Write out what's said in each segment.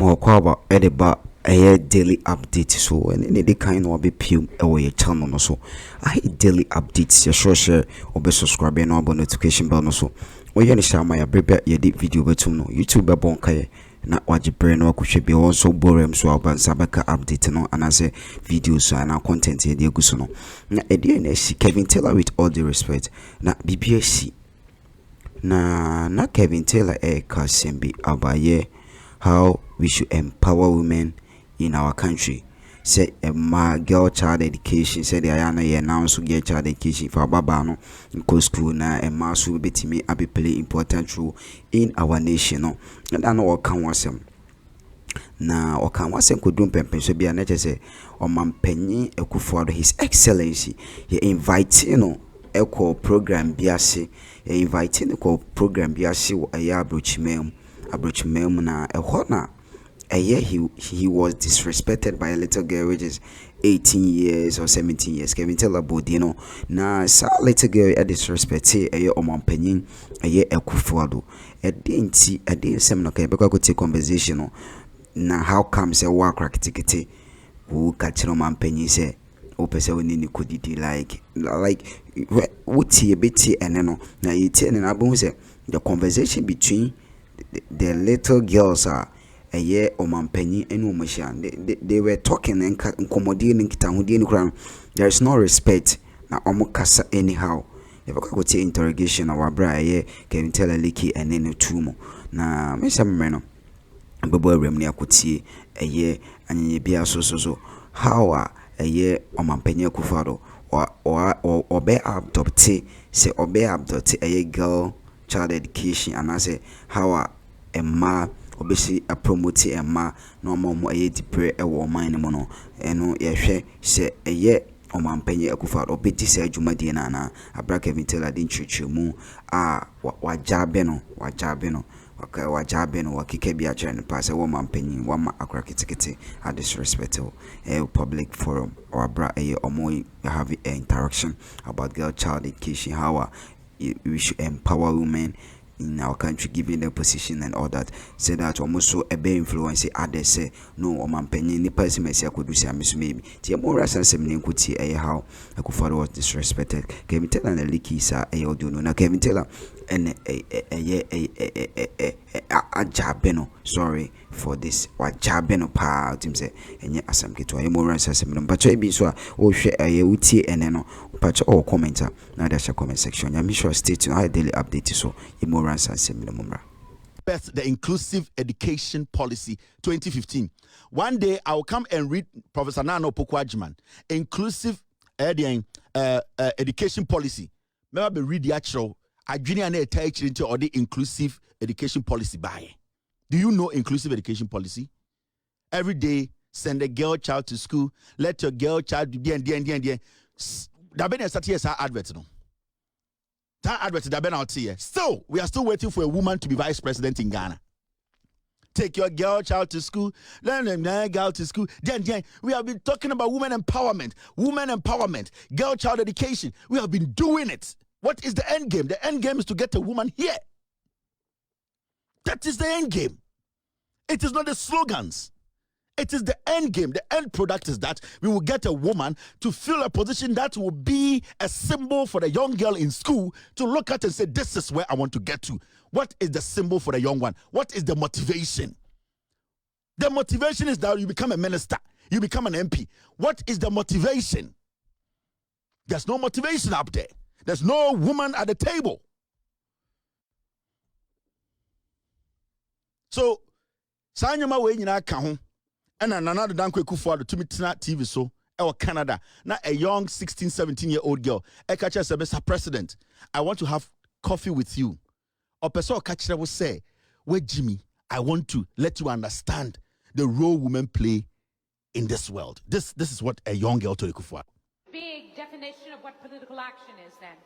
more kwaba ediba a daily update so and any kind of be pum away channel no so I daily updates your share or be subscribe and about notification bell no so or you share my baby your deep video betum no YouTube bonka na waji brain no ko be also borem so abansa baka update no and as videos and our content here dey guso no na edi na si Kelvin Taylor with all the respect na BBC na Kelvin Taylor Kesi be abaye how we should empower women in our country. Say my girl child education, say the ayana ye now so get child education for baba no in school na and masu betimi abi play important role in our nation no. And I know can wasem. Na okan wasem kodum pempen so bia na say omampanyi Akufo-Addo his excellency he invite eko program biase he invite eko program biase wo aya abrochimem na ehona he was disrespected by a little girl which is 18 years or 17 years. Kelvin Taylor body na sa little girl disrespect omampanyin Akufo-Addo didn't sem no kai be kwa take conversation na how come say wa cracktikete who catch omampanyin say o pese we ni kodidi like wuti ebeti eneno na yiti enena abun say the conversation between the little girls are a year or mampenny and woman. They were talking and accommodating kitan. There is no respect na omokasa anyhow. If I could say interrogation our bra ye can tell a Likee and then a tumo. Na Mr. Meno Bobo Remni akuti a year and ye be so how a year or mampenny Akufo-Addo or be abducted say or be abducted a girl child education and I say how a ma obviously a promote a ma no more a depre a woman mono and no ye say a year or mampenny Akufo-Addo beti say jumadi na abra Kelvin Taylor din chichu mu wajabeno okay wajabeno wakike bia chere pass a woman penny wama akra kitikiti a disrespectful a public forum or abra a omo have interaction about girl child education how we should empower women in our country, giving them position and all that. Say that almost so a big influence others say no or man penny ni person may say I could do some maybe. Tia more as some could see how Akufo-Addo was disrespected. Kelvin Taylor and the Likee sa a audio no Kelvin Taylor and a jabeno sorry for this what jabeno pa team say and yet asam kito a more as some but I be so oh share a uti and no patch all commenter now that's a comment section. I'm sure stay tuned I daily update so more the inclusive education policy 2015. One day I will come and read Professor Nano Pokwajman inclusive education policy. Maybe read the actual junior and attach into or the inclusive education policy by. Do you know inclusive education policy? Every day send a girl child to school, let your girl child be and that been a advert no. That advert that been out here. Still, we are still waiting for a woman to be vice president in Ghana. Take your girl child to school, learn a girl to school. Then we have been talking about women empowerment, girl child education. We have been doing it. What is the end game? The end game is to get a woman here. That is the end game. It is not the slogans. It is the end game. The end product is that we will get a woman to fill a position that will be a symbol for the young girl in school to look at and say, this is where I want to get to. What is the symbol for the young one? What is the motivation? The motivation is that you become a minister. You become an MP. What is the motivation? There's no motivation up there. There's no woman at the table. So, Sanyama we nyina ka ho. And another Danko Akufo-Addo to me TV so or Canada. Now a young 16, 17-year-old girl. I catch us Mr. President. I want to have coffee with you. Or person catch will say, wait, Jimmy, I want to let you understand the role women play in this world. This is what a young girl told Akufo-Addo. Big definition of what political action is then.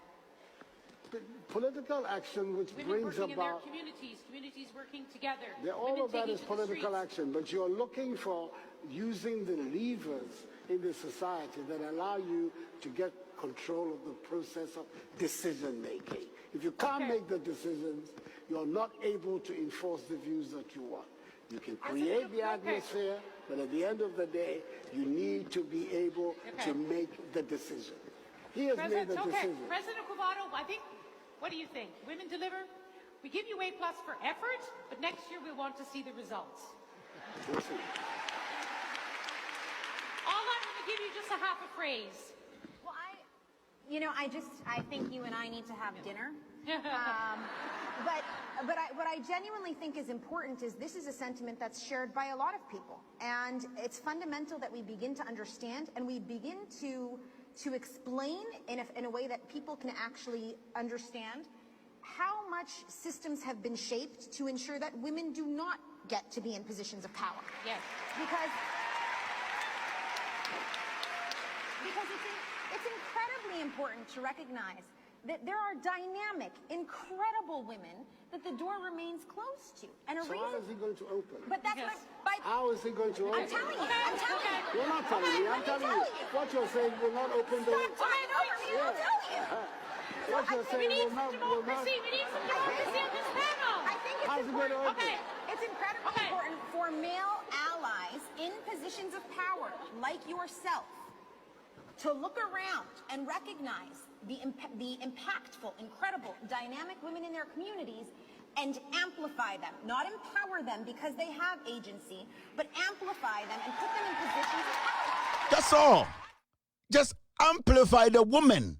Political action which women brings working about in their communities working together. All of that is political action, but you're looking for using the levers in the society that allow you to get control of the process of decision making. If you can't make the decisions, you're not able to enforce the views that you want. You can create the atmosphere, but at the end of the day, you need to be able to make the decision. He has made the decision. President Covado, I think, what do you think? Women deliver? We give you A+ for effort, but next year we want to see the results. We'll see. All I'm going to give you just a half a phrase. Well, I think you and I need to have dinner. But what I genuinely think is important is this is a sentiment that's shared by a lot of people. And it's fundamental that we begin to understand and we begin to explain in a way that people can actually understand how much systems have been shaped to ensure that women do not get to be in positions of power. Yes. Because it's incredibly important to recognize that there are dynamic, incredible women that the door remains closed to. And So how is he going to open? But that's How is he going to open? I'm telling you. I'm telling you. You're not telling me. I'm telling you. What you're saying will not open the... Stop talking over me. I'll tell you. What you're We saying need will not... some democracy. We need some democracy on this panel. I think How's it's it going to important. open? It's incredibly important for male allies in positions of power, like yourself, to look around and recognize the impactful, incredible, dynamic women in their communities and amplify them, not empower them because they have agency, but amplify them and put them in positions of power. That's all. Just amplify the woman.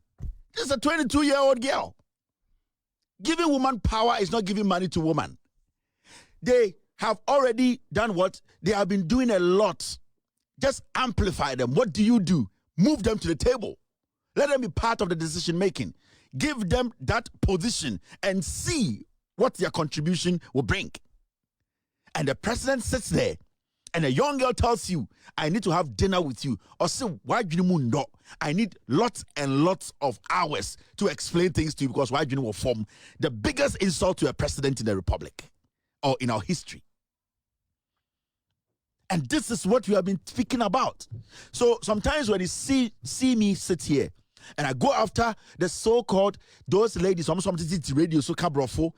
This is a 22-year-old girl. Giving woman power is not giving money to woman. They have already done what? They have been doing a lot. Just amplify them. What do? Move them to the table. Let them be part of the decision making. Give them that position and see what their contribution will bring. And the president sits there and a young girl tells you, I need to have dinner with you. Or say, why do you mundo? I need lots and lots of hours to explain things to you because why do you will form the biggest insult to a president in the republic or in our history. And this is what we have been speaking about. So sometimes when you see me sit here and I go after the so-called those ladies, almost something radio, so cabrofo,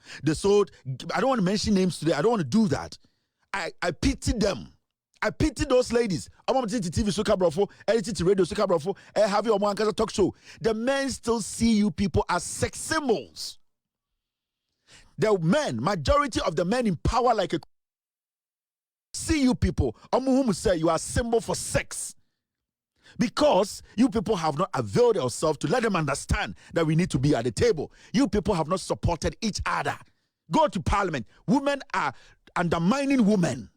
I don't want to mention names today. I don't want to do that. I pity them. I pity those ladies. I'm on TV, so cabrofo, LTT radio, so cabrofo, have your one talk show. The men still see you people as sex symbols. The men, majority of the men in power like a see you people, whom say you are a symbol for sex. Because you people have not availed yourselves to let them understand that we need to be at the table. You people have not supported each other. Go to parliament. Women are undermining women.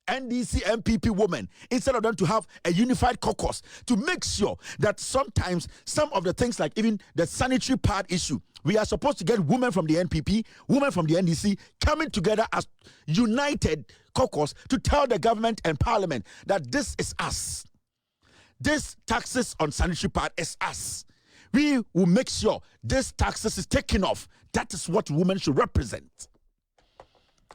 NDC, MPP women, instead of them to have a unified caucus to make sure that sometimes some of the things like even the sanitary pad issue, we are supposed to get women from the NPP, women from the NDC coming together as united caucus to tell the government and parliament that this is us. This taxes on sanitary pad is us. We will make sure this taxes is taken off. That is what women should represent.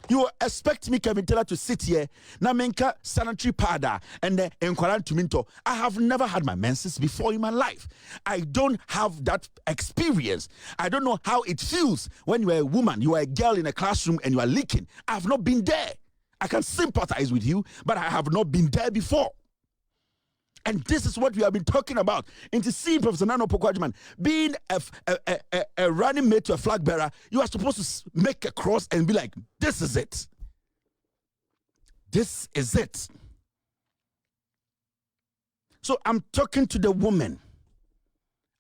You expect me, Kelvin Taylor, to sit here, na menka sanitary pada, and then enquire to minto. I have never had my menses before in my life. I don't have that experience. I don't know how it feels when you are a woman, you are a girl in a classroom and you are leaking. I have not been there. I can sympathize with you, but I have not been there before. And this is what we have been talking about. Into seeing Professor Nana Opoku-Agyeman being a running mate to a flag bearer, you are supposed to make a cross and be like, this is it. This is it. So I'm talking to the woman.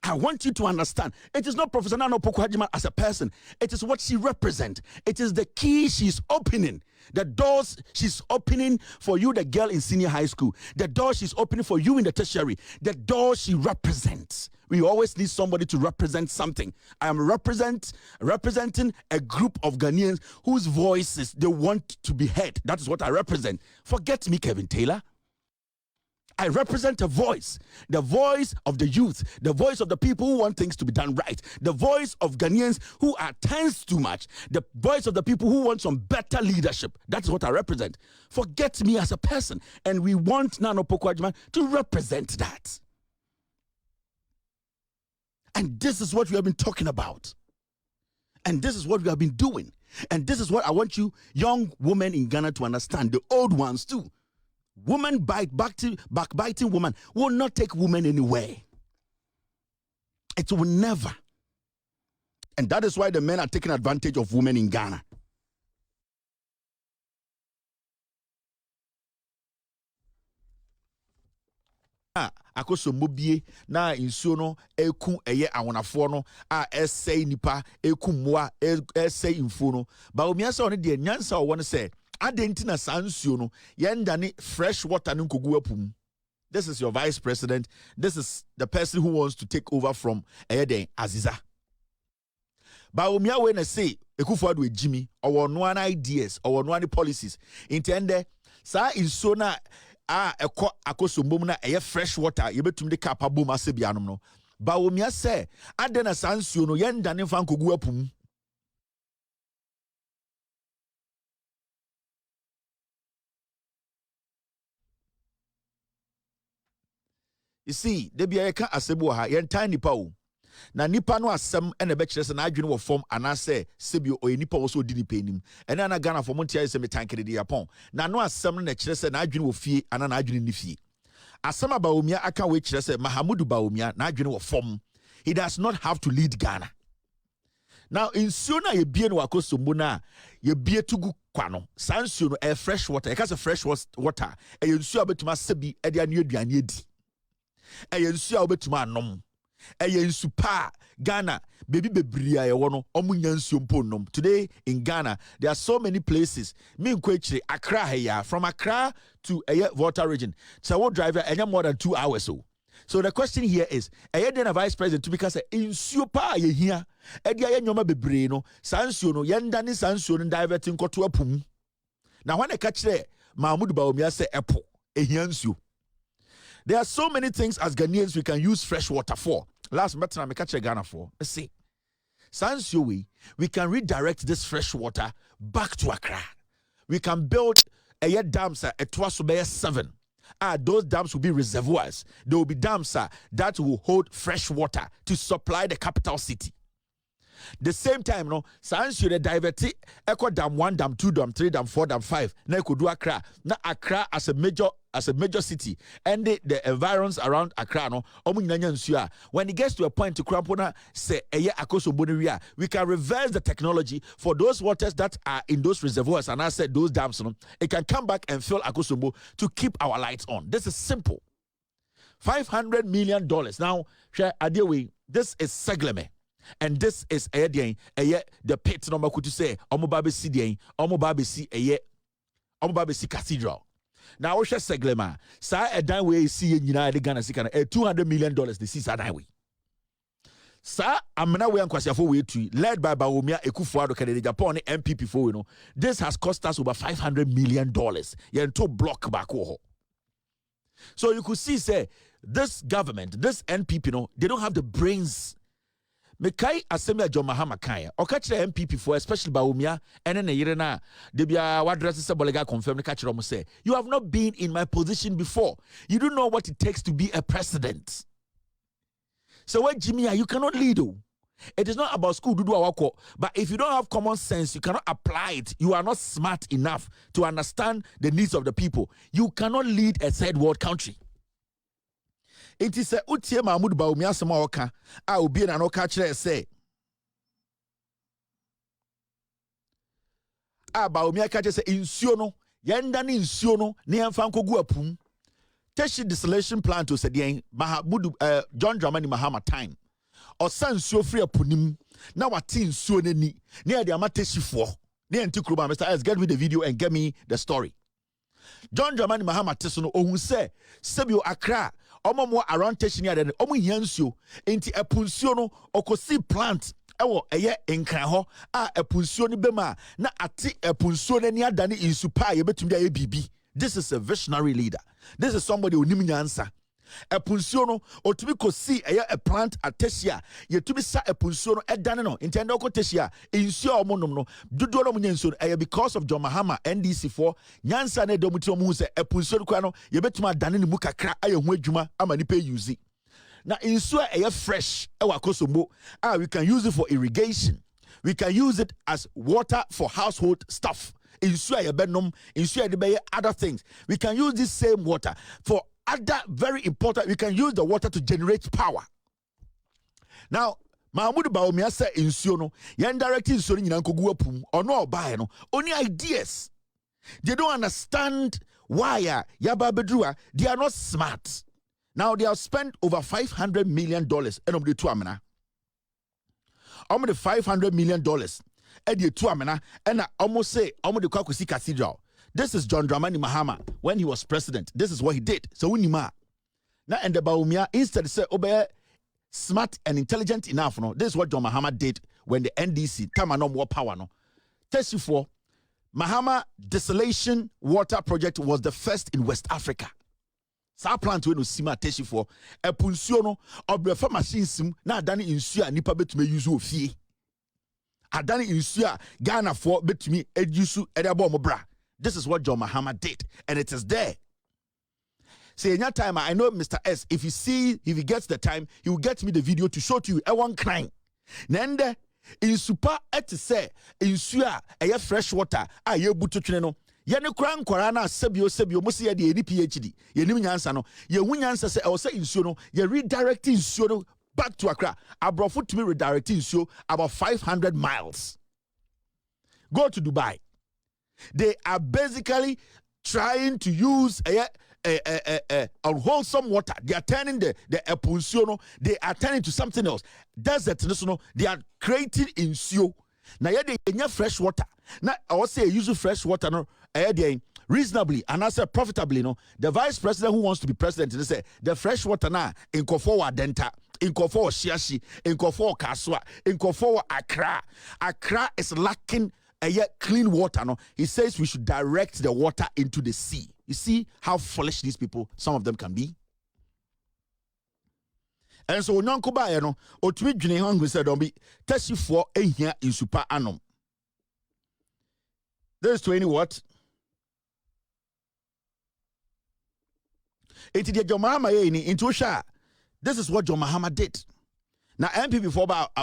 I want you to understand. It is not Professor Nana Opoku-Agyeman as a person. It is what she represents. It is the key she's opening. The doors she's opening for you, the girl in senior high school. The door she's opening for you in the tertiary. The door she represents. We always need somebody to represent something. I am representing a group of Ghanaians whose voices they want to be heard. That is what I represent. Forget me, Kelvin Taylor. I represent a voice, the voice of the youth, the voice of the people who want things to be done right, the voice of Ghanaians who are tense too much, the voice of the people who want some better leadership. That is what I represent. Forget me as a person. And we want Nana Opoku-Agyeman to represent that. And this is what we have been talking about. And this is what we have been doing. And this is what I want you young women in Ghana to understand, the old ones too. Woman backbiting woman will not take women anywhere. It will never. And that is why the men are taking advantage of women in Ghana. Akoso mobie na insuo no eku eye awonafo no a essay nipa eku moa essay info no ba omia se one de nyansa wo ne se adenti na sansuo no yendane fresh water no nkogu apum. This is your vice president. This is the person who wants to take over from Eyeden Aziza. Ba omia we na say ekufo ado ejimi owo no an ideas owo no an policies intende sa insuo na eko akosombom na eye fresh water yebetum de kapa bom asebianom no ba omia se ade na sansuo no yendane fa nkogu apum. You see, they be a ka asebo ha yen tiny nipa o. Na nipa no asem ene be kire se na adwene wo form anase sebio o nipa wo so di nipa enim. Ene na Ghana for montia se me tankere de yapon. Na no asem na kire se na adwene wo fie ana na adwene ni fie. Asem aba omia aka we kire se Mahamudu ba omia na adwene wo form. He does not have to lead Ghana. Now insuo na ye bie no akosombo na ye bie tugu kwano. Sansuo no e fresh water. E ka se fresh water. E insuo abetuma sebi e de anu aduane edi. Eye nsu a obetuma anom eye nsu pa Ghana baby bebria ye wono omunya nsu mponom. Today in Ghana there are so many places me nkwechire Accra here from Accra to Volta region so what driver any more than 2 hours so the question here is eye den vice president to because nsu pa ye hia e dia ye nyoma bebre no sansuo no yenda ni sansuo no diverting koto apum na when e ka kire Mahmoud Bawumia say epo ehia nsuo. There are so many things as Ghanaians we can use fresh water for. Last matter I catch Ghana for. Let's see. Sansio we can redirect this fresh water back to Accra. We can build a dams at Twasubaya 7. Those dams will be reservoirs. There will be dams that will hold fresh water to supply the capital city. The same time, no, Sansio the divert Echo Dam 1, Dam 2, Dam 3, Dam 4, Dam 5. Now could do Accra. Now Accra as a major city and the environs around Accra no when it gets to a point to Krampona say akoso boneria we can reverse the technology for those waters that are in those reservoirs and I said those dams no it can come back and fill Akosombo to keep our lights on. This is simple. $500 million. Now share Adewe, this is Segleme. And this is the pit number could say Omobabesi Omobabesi Cathedral. Now we shall seglema. Sa a dime way see in United Ghana $200 million the seas are we. Sa amena we ankwasiafo we tu led by Bawumia Ekufuado Kennedy Japan MPP for you know. This has cost us over $500 million. Yen to block back. So you could see say this government, this NPP, you know, they don't have the brains. Mekai Assembly John Mahama Kaya, or catch the MPP for especially Bawumia, and then a year now, Debia Wadressa Bolega confirmed the catcher say, you have not been in my position before. You don't know what it takes to be a president. So what Jimmy, you cannot lead. It is not about school, but if you don't have common sense, you cannot apply it. You are not smart enough to understand the needs of the people. You cannot lead a third world country. It is a utie Mahmoud Bawumia sama oka a obi na no ka kire say Bawumia ka kire say insuo no yenda ne insuo no ne yemfa nkogu apum Teshi distillation plant to say Mahmoud John Dramani Mahama time osa nsuo free apunim na wate nsuo nani ne de amateshi fo ne antikruba Mr. S get me the video and get me the story. John Dramani Mahama teso no ohun say sebio Accra omo around Teshini ade omo hiansuo enti epunsuo no okosi plant ewo eye nkran ho a epunsuo ni bema na ate epunsuo nani adane insupa ye betumi aye bibi. This is a visionary leader. This is somebody onim nyansa. Epunsuo no otumi kosi eye a plant atesia ye tumi sa epunsuo no edane no intende okotesia insuo omo nom no dodo no nyansuo eye because of John Mahama NDC4 nyansa na edomuti omo se epunsuo no kwa no ye betumi adane ne mu kakra aye ho adwuma ama ni pay use. Now insuo eye fresh e wa Akosombo we can use it for irrigation. We can use it as water for household stuff. Other things. We can use this same water for other very important. We can use the water to generate power. Now, Mahmoud Baumia said in Siono, yan directing Soni Nankogupum, or no buy no, only ideas. They don't understand why Yaba Bedrua, they are not smart. Now they have spent over $500 million and of the two amena. The $500 million and the two amena, and I almost say the Kwakusi Cathedral. This is John Dramani Mahama when he was president. This is what he did. So we now and the Baumia instead say obey smart and intelligent enough. No, this is what John Mahama did when the NDC time no more power. No, test you for Mahama Desalination Water Project was the first in West Africa. Sa plant we no sima test you for a punsuo no obrefa machine sim na adane insu a nipa betumi use ofie. Adane insu a Ghana for betumi edusu edabo mo bra. This is what John Mahama did, and it is there. Say in your time, I know Mr. S. If he gets the time, he will get me the video to show to you. I want crying. Nende in super et say in sua a fresh water. A ye butu no. Yene kran kwarana sebio musi ya di PhD. Ye nim nyansa no. Ye wunyansa say I will say in suo no. Ye redirecting suo no back to Accra. Abrofo to me redirecting suo about 500 miles. Go to Dubai. They are basically trying to use unwholesome water. They are turning the epunsiono. They are turning to something else. Desert, they are creating insio. Now they fresh water. Now I would say use fresh water. No, reasonably and I say profitably. No, the vice president who wants to be president, they say the fresh water now in Kofowa Denta, in Kofowa Shiashi, in Kofowa Kaswa, in Kofowa Accra. Accra is lacking clean water. No, he says we should direct the water into the sea. You see how foolish these people, some of them can be. And so Nyanko ba no, otumi dwene hangu said don't be test you for ehia in super anom. There's 20 what? It is John Mahama into sha. This is what John Mahama did. Now, NPP before about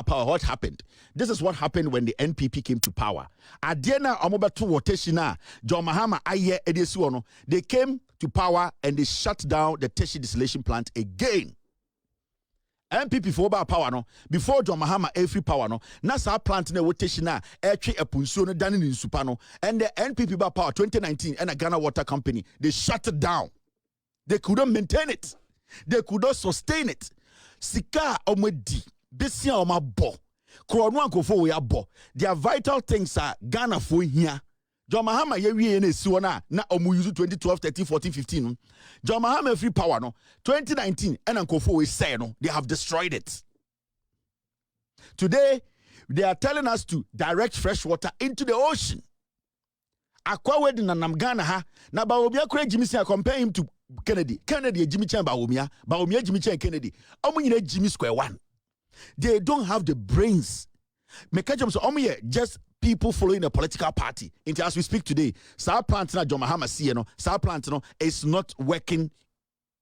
power, what happened? This is what happened when the NPP came to power. Adiena Omobatu Wateshina, John Mahama Aye Edisuono, they came to power and they shut down the Teshi distillation plant again. NPP before about power no, before John Mahama every power no, Nasa plant na Wateshina, Airtree Epunsuno Danin in Supano, and the NPP about power 2019 and a Ghana Water Company, they shut it down. They couldn't maintain it. They could not sustain it. Sika omedi besia omabo krono ankofo we abo. Their vital things are Ghana for here. John Mahama ye wie na esi wona na omu use 2012 13 14 15 John Mahama free power no 2019 and ankofo we say no they have destroyed it. Today they are telling us to direct fresh water into the ocean. Akwa wedi na nam Ghana ha na ba obi akora Jimmy say compare him to Kennedy Jimmy Chan Baumia Jimmy Chan Kennedy. Jimmy square one. They don't have the brains. Just people following a political party. Until as we speak today, South Plant na John Mahama South Plant is not working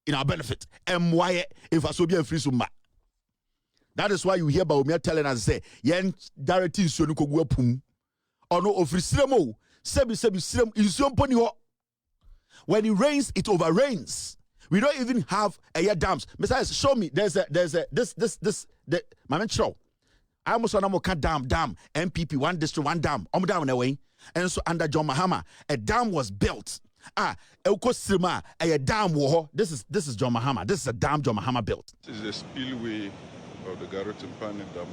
in our benefit. MY if I so be free summa. That is why you hear Baumia telling us say yen directing sunu kogu apum. Ono ofrisiremo sebi sirem insuon poni ho. When it rains, it overrains. We don't even have air dams. Besides, show me. There's the my show. I almost want to dam MPP one district one dam. Down away. And so under John Mahama, a dam was built. Elko Sima, a dam war. This is John Mahama. This is a dam John Mahama built. This is the spillway of the Garrett-Mpane Dam,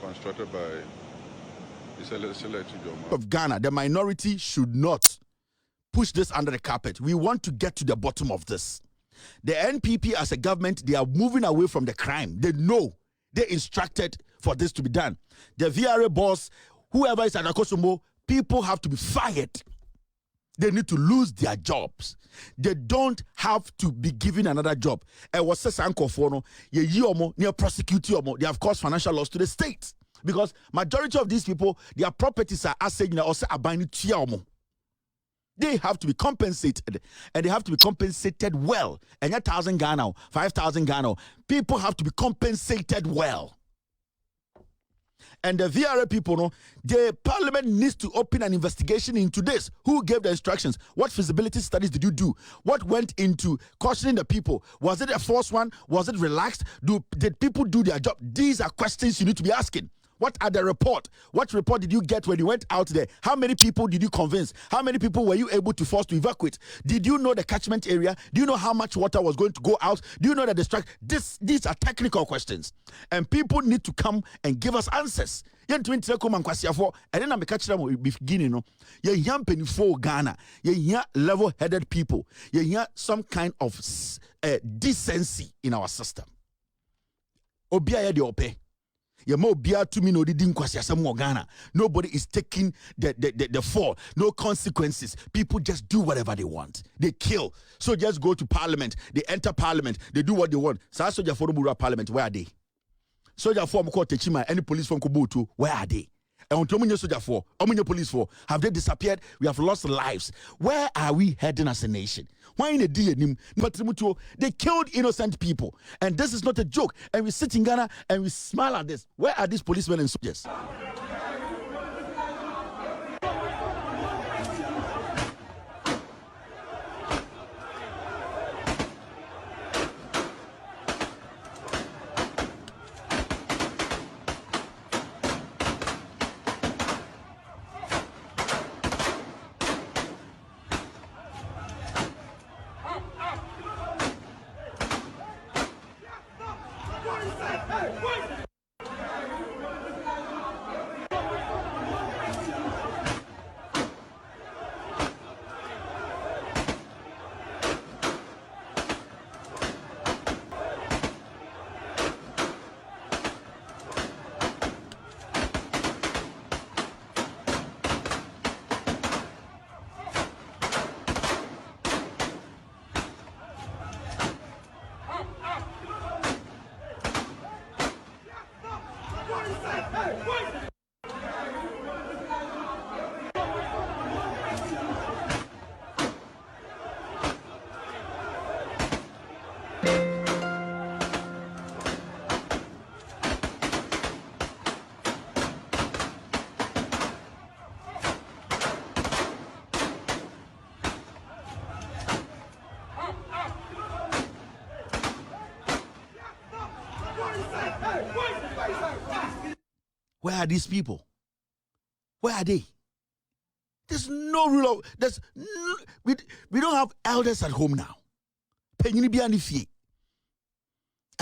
constructed by the Selected John Mahama. Of Ghana, the minority should not push this under the carpet. We want to get to the bottom of this. The NPP as a government, they are moving away from the crime. They know. They instructed for this to be done. The VRA boss, whoever is at Akosomo, people have to be fired. They need to lose their jobs. They don't have to be given another job. It was Sasankofono, near prosecute they have caused financial loss to the state. Because majority of these people, their properties are asset or abandoned. They have to be compensated, and they have to be compensated well. And 1,000 Ghana, 5,000 Ghana, people have to be compensated well. And the VRA people, no, the parliament needs to open an investigation into this. Who gave the instructions? What feasibility studies did you do? What went into cautioning the people? Was it a forced one? Was it relaxed? Did people do their job? These are questions you need to be asking. What are the report? What report did you get when you went out there? How many people did you convince? How many people were you able to force to evacuate? Did you know the catchment area? Do you know how much water was going to go out? Do you know the These are technical questions. And people need to come and give us answers. And then I'm beginning, you hear for Ghana, you hear level-headed people, you hear some kind of decency in our system. Obia de ope. Nobody is taking the fall. No consequences. People just do whatever they want. They kill. So just go to parliament. They enter parliament. They do what they want. So soldier for the parliament, where are they? Soldier for Techima, any police from Kubutu, where are they? And soldier for, police for, have they disappeared? We have lost lives. Where are we heading as a nation? Why in the DNA? But they killed innocent people. And this is not a joke. And we sit in Ghana and we smile at this. Where are these policemen and soldiers? Where are these people? Where are they? There's no rule of, we don't have elders at home now. And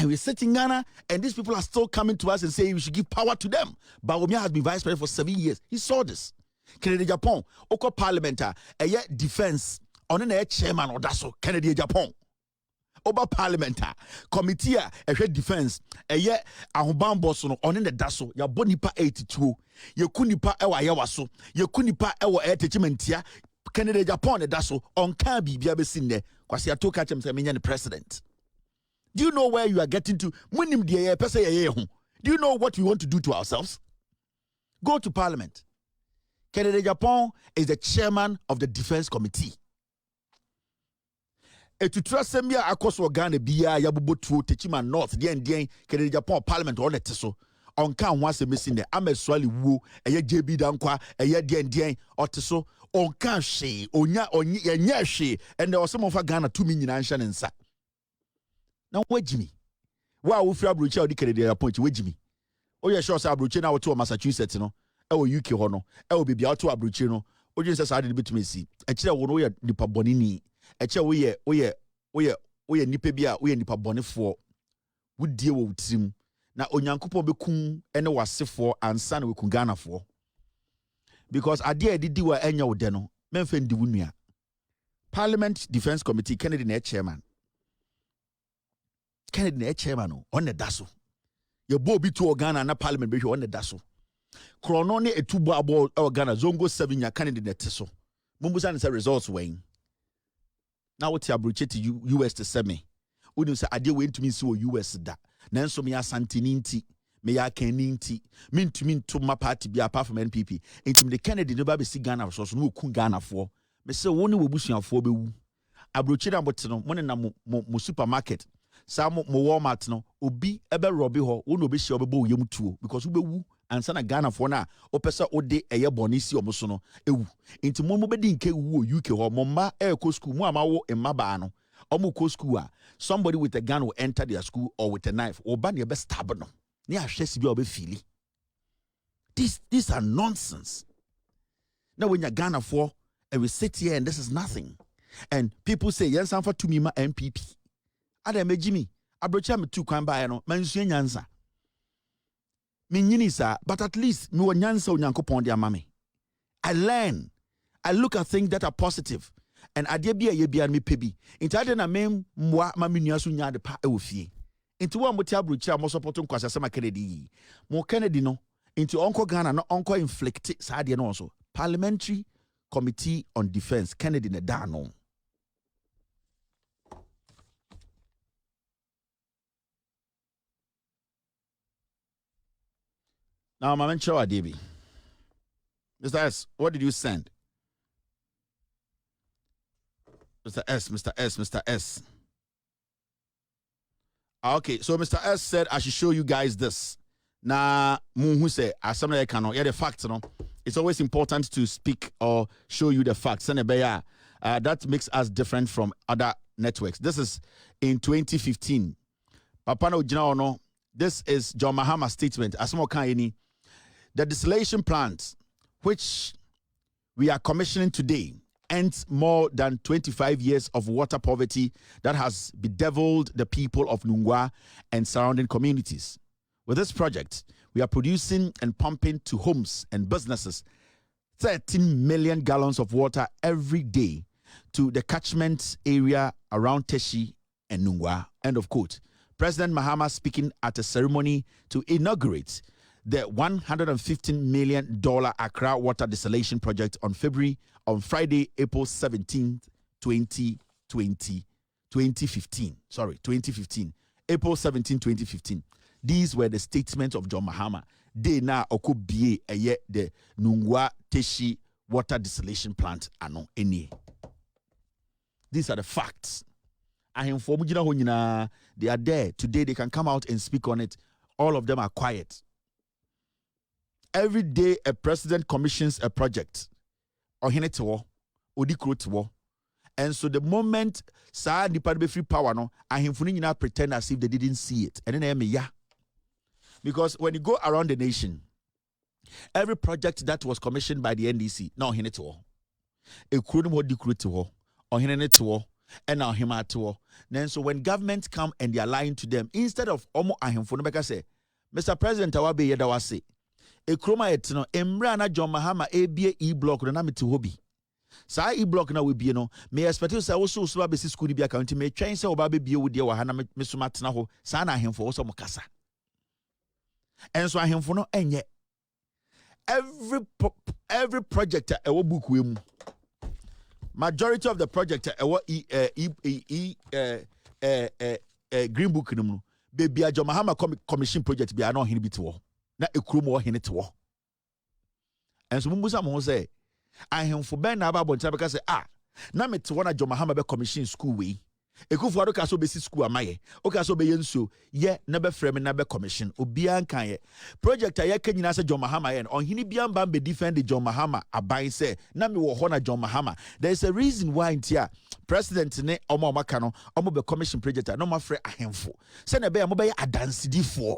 we sit in Ghana, and these people are still coming to us and saying we should give power to them. Bawumia has been vice president for 7 years. He saw this. Kennedy Japan, Oko parliamentar, defense, on an chairman or daso, Kennedy Japan. Oba parliamentar, committee, defense, ahubambo sono, on the daso, ya bonipa 82, ye kunipa ewa yawaso, ye kunipa ewa techimentia, Kennedy Japan, daso, on kabi biabesinde, kwasi ya toka chemse the president. Do you know where you are getting to? Do you know what we want to do to ourselves? Go to parliament. Kennedy Japan is the chairman of the defense committee. To trust them here across Ghana, Bia, Yabubotu, Techima North, the Kennedy Japan Parliament on the Teso. On can once a missing the Ame Swali Wu, a ye JB Dankwa, a ye Dien, or Teso, on can she, onya she, and there was some of our Ghana 2 million and sa. Now, where Jimmy? Why we feel Bruce the Kennedy Japan, where Jimmy? Oh, yeah, sure, sir, Bruce now to Massachusetts, no, UK Hono, be out to Abruchino, or just decided to me see. A chair will wear Nipa Bonini. Eche we nipa bia we nipa bone for would deal with him na onyankopon bekum ene wasefo ansa na we kun Ghana for because ade didi wa enya wo de no memfa ndi wunua Parliament Defense Committee Kennedy na chairman on the daso ye bo bi to Ghana na parliament be on the daso krono ne etubo abo Ghana zongo 7 ya Kennedy na teso mumbusa ne results when. Now what you to US to semi. Wouldn't say I did wait to me so US da. Nanso me asantininti, me ya keninti, mean to my party be apart from NPP. Into the Kennedy no baby see Ghana so no kun Ghana for. Me say one we busuan for be wu. Abrochi na botino, one na mo supermarket. Sa mo Walmart no, obi ebe robi ho, one obi shi obebo yem tuo because we be wu and sana Ghana for na opesa ode eye bonisi omoso no ewu nti mo bedi nke wu UK ho mo ma ko school mo ama wo mmaba no omo ko school a somebody with a gun will enter their school or with a knife oba ne be stab no ne ahwe si bi obe fili. These are nonsense. Now when you're Ghana for and we sit here and this is nothing and people say yes I'm for to me my MPP ada me Jimmy abrocha me tu kwan ba no mansu nyansa me nyini sa but at least me wo nyansa onyankopon de ama me. I learn, I look at things that are positive and ade bia ye bia me pebi nti ade na me mwa ma me nua so nya de pa e wo fie nti wo amoti abrocha mo support nkwasa sema Kennedy mo Kennedy no nti onko Ghana no onko inflict sa ade no also Parliamentary Committee on Defense Kennedy ne dano. Now, my man, Debbie. Mr. S, what did you send? Mr. S. Okay, so Mr. S said I should show you guys this. Now, who say, as some of cannot, yeah, the facts, no. It's always important to speak or show you the facts. That makes us different from other networks. This is in 2015. Papa no Jina no. This is John Mahama's statement. Asmo Kanyeni. The distillation plant, which we are commissioning today, ends more than 25 years of water poverty that has bedeviled the people of Nungwa and surrounding communities. With this project, we are producing and pumping to homes and businesses 13 million gallons of water every day to the catchment area around Teshi and Nungwa. End of quote. President Mahama speaking at a ceremony to inaugurate the $115 million Accra water desalination project on Friday, April 17th, 2015. April 17, 2015. These were the statements of John Mahama. They now occupy the Nungwa Teshi water desalination plant. These are the facts. They are there. Today they can come out and speak on it. All of them are quiet. Every day a president commissions a project. And so the moment Sa Nipa free power no, I pretend as if they didn't see it. And then because when you go around the nation, every project that was commissioned by the NDC, now he to a kudum what decree or he to and now him at then so when governments come and they are lying to them, instead of omo ahim for no say, Mr. President Awabe Yedawase, Akroma etno emra na John Mahama ebie e-block na me to hobby. Sa e-block na we be no me expect say also so be school bi account me twen say oba be bie wo de wa ha na me so matena ho sa na ahemfo wo so mo kasa. And so ahemfo no enye every project e wo book we mu. Majority of the project e wo green book no mu. Baby John Mahama commission project bi na hin bi to wo. Na Akroma wo hin to wo. And so mumbusa mo say ahemfo ben na aba bonta beka say na mete wona John Mahama be commission school we ekufu ado ka so be si school amaye o ka so be yenso ye na be frame na be commission obi an kan ye project aye kanyina say John Mahama ye on hini bia mba be defend John Mahama aban say na me wo ho na John Mahama. There is a reason why ntia president ne omo maka no omo be commission project no ma frɛ ahemfo say na be mo be adansidifo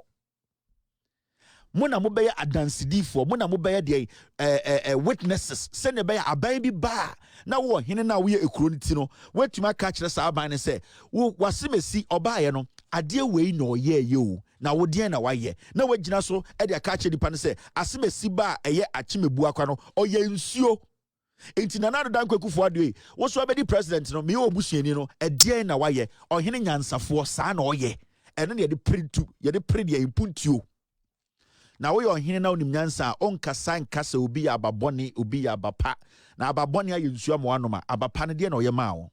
muna mobeye adansidifo muna mobeye de witnesses sene be aban bi ba na wo hene na wo ye ekroniti no watuma ka kire sa aban ne se wo wasemesi obaye no ade wei no ye o na wo de na waye na wagina so e de ka kire dipa ne se asemesi ba eye achimebu akwa no oye nsuo enti na nado dan kwakufu ade wo so abedi president no me obusuani no e de na waye ohene nyansafo sa na oye ene ne ye de printu ye de print ye impuntuo. Na we on hine na onim nyansa onkasa nkasa obi ya ababone obi ya abapa na ababone aye nsuo mo anoma abapa ne de na oyema wo.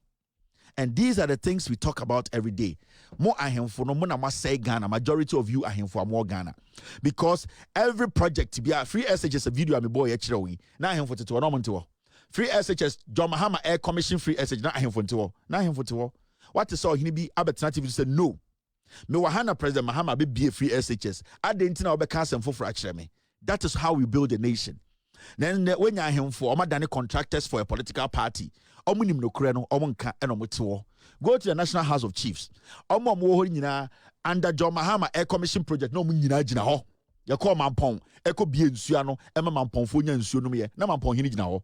And these are the things we talk about every day. Mo ahemfo no mo na ma say Ghana, majority of you ahemfo mo Ghana, because every project be a free SHS a video am boy kire we na ahemfo teto no mo ntewo free SHS John Mahama air commission free SHS na ahemfo ntewo what is all hine bi alternative say no. Me wahana President Mahama be free SHS. Adentina obe cancel for fracture me. That is how we build a nation. Then when you are him for contractors for a political party, go to the National House of Chiefs. Under John Mahama Air Commission project, no munina jina ho. You call mampong, echo be nsuano, Emma mampong funya nsuano me, na mampong hini jina ho.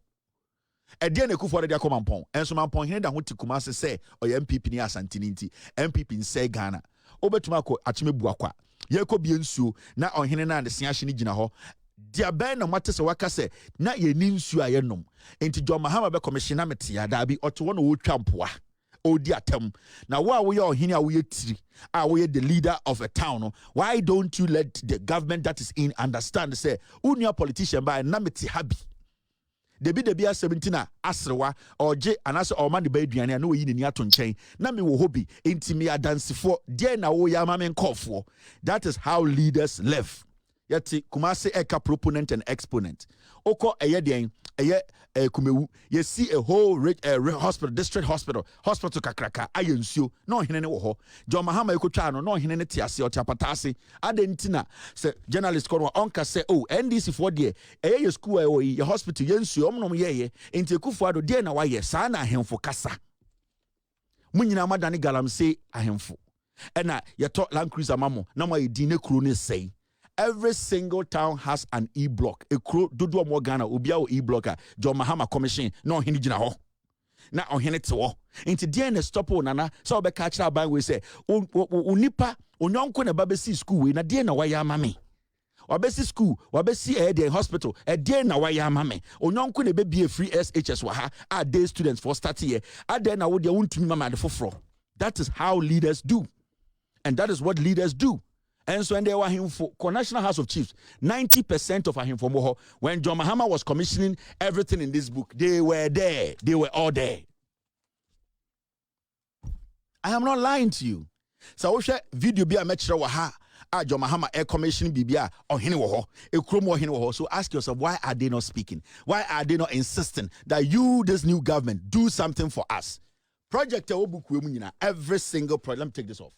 Ede na kufu de akoma mampong. Enso mampong hini da ho tikumase say o MPP ni asantini nti, MPP nse Ghana. Obetuma ko achime buakwa. Ye ko be nsuo na ohene na de se ahye ni jina ho. Dia ben na mate se waka se na ye ni nsuo aye nom. Enti John Mahama be commissioner metia da bi oto wo na wo twampoa. Odi atem. Now why we are here? We are the leader of a town. Why don't you let the government that is in understand? Say, unia politician by nameti habi. Debi 17 asrewa or J and as or man the baby and no yin in yaton chain. Nami wo hobby intimia dance for dear na wo yamamen call for. That is how leaders live. Yeti kumase eka proponent and exponent. Oko ayedien kumewu ye see a whole hospital, district hospital kakraka ayensuo no hene ne wo ho John Mahama ekotwa no hene ne tiase o tiapatase adentina se journalist ko onka se oh NDC for de ye school ye hospital yensuo omnom ye enti ekufu ado de na wa ye sa na ahemfo kasa munyina madane galamse ahemfo ena ye to Land Cruiser mamo na ma ye di ne kuro ne sei. Every single town has an E-block. A crew dodo mo Ghana obia o E-blocker. John Mahama commission no hini jina ho. Na ohene te wo. Inti dia na stop o nana so be catch that ban we say unipa onyonko na babesi school we na dia na wa ya mame. Wabesi school, wabesi the hospital, dia na wa ya mame. Onyonko na be be free SHS wa ha a day students for start here. A day na wo dia untumi mama de foforo. That is how leaders do. And that is what leaders do. And so when they were him for National House of Chiefs, 90% of him from Moho, when John Mahama was commissioning everything in this book, they were there. They were all there. I am not lying to you. So I video be a metro waha. John Mahama air commission bibia or hini woho. Akroma hini woho. So ask yourself, why are they not speaking? Why are they not insisting that you, this new government, do something for us? Project every single project. Let me take this off.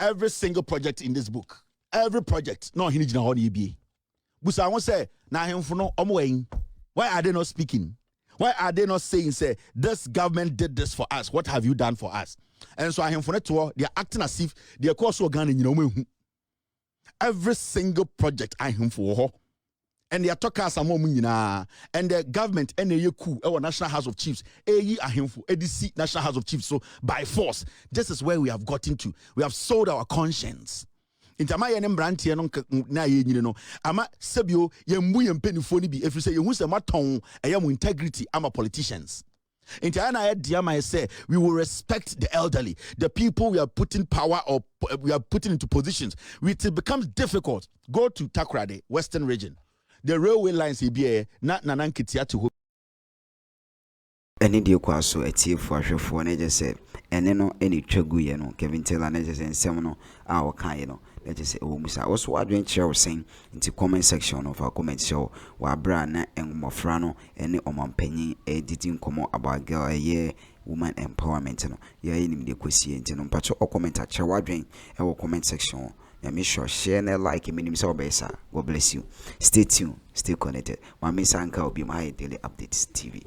Every single project in this book, every project, no hinijina honi be. Busa won't say na hemfo no omwen. Why are they not speaking? Why are they not saying say this government did this for us? What have you done for us? And so hemfo no they are acting as if they are cause organ in every single project I hemfo ho. And they are talking some more and the government and the our National House of Chiefs, ADC National House of Chiefs. So by force, this is where we have gotten to. We have sold our conscience. Intama yenem brantie no na ye nyine no ama sebio yembu yempenifu ni bi efrise yehu se maton eyam integrity ama politicians. I say we will respect the elderly, the people we are putting power or we are putting into positions. It becomes difficult. Go to Takoradi, Western region. The railway lines here na nanankitia to any deal kwaso etie for ahwefo na je se ene no eni twagu ye no Kelvin Taylor na je se nsem no a wokan ye no na je se o musa wo so adwen kire sen nti comment section of our comment show wa bra na enmofra no ene omampanyin editi nkomo about girl ye woman empowerment no ye nim de kwesi nti no mpacho o comment a kire wadwen e wo comment section. Make sure share and like it. God bless you. Stay tuned, stay connected. My miss Anka will be my daily updates TV.